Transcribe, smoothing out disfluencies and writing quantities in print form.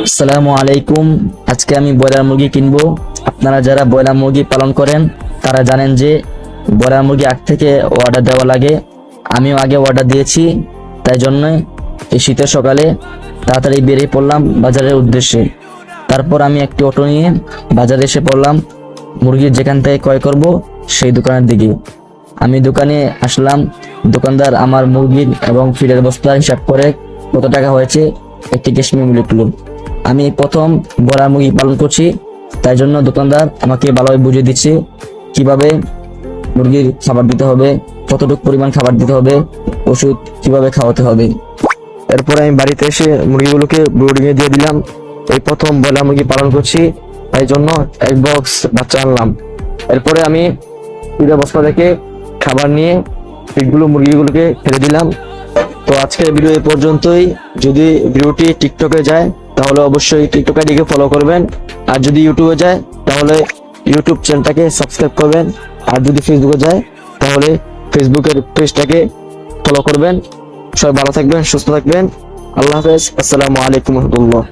আসসালামু আলাইকুম। আজকে আমি ব্রয়লার মুরগি কিনবো। আপনারা যারা ব্রয়লার মুরগি পালন করেন তারা জানেন যে ব্রয়লার মুরগি আগ থেকে অর্ডার দেওয়া লাগে। আমিও আগে অর্ডার দিয়েছি, তাই জন্য এই শীতের সকালে তাড়াতাড়ি বেরিয়ে পড়লাম বাজারের উদ্দেশ্যে। তারপর আমি একটি অটো নিয়ে বাজারে এসে পড়লাম মুরগির যেখান থেকে ক্রয় করব সেই দোকানের দিকে। আমি দোকানে আসলাম, দোকানদার আমার মুরগির এবং ফিডের বস্তা হিসাব করে কত টাকা হয়েছে একটি ক্যাশ মেমো লিখল। আমি প্রথম ব্রয়লার মুরগি পালন করছি, তাই জন্য দোকানদার আমাকে ভালোভাবে বুঝিয়ে দিচ্ছে কিভাবে মুরগির খাবার দিতে হবে, কতটুকু পরিমাণ খাবার দিতে হবে, ওষুধ কিভাবে খাওয়াতে হবে। এরপরে আমি বাড়িতে এসে মুরগিগুলোকে ব্রোডিংয়ে দিয়ে দিলাম। এই প্রথম ব্রয়লার মুরগি পালন করছি, তাই জন্য এক বক্স বাচ্চা আনলাম। এরপরে আমি ফিডের বস্তা থেকে খাবার নিয়ে ফিডগুলো মুরগিগুলোকে ফেলে দিলাম। তো আজকের ভিডিও এই পর্যন্তই। যদি ভিডিওটি টিকটকে যায় তাহলে অবশ্যই টিকটক আইডিকে ফলো করবেন, আর যদি ইউটিউবে যায় তাহলে ইউটিউব চ্যানেলটাকে সাবস্ক্রাইব করবেন, আর যদি ফেসবুকে যায় তাহলে ফেসবুকের পেজটাকে ফলো করবেন। সবাই ভালো থাকবেন, সুস্থ থাকবেন। আল্লাহ হাফেজ। আসসালামু আলাইকুম রহমতুল্লাহ।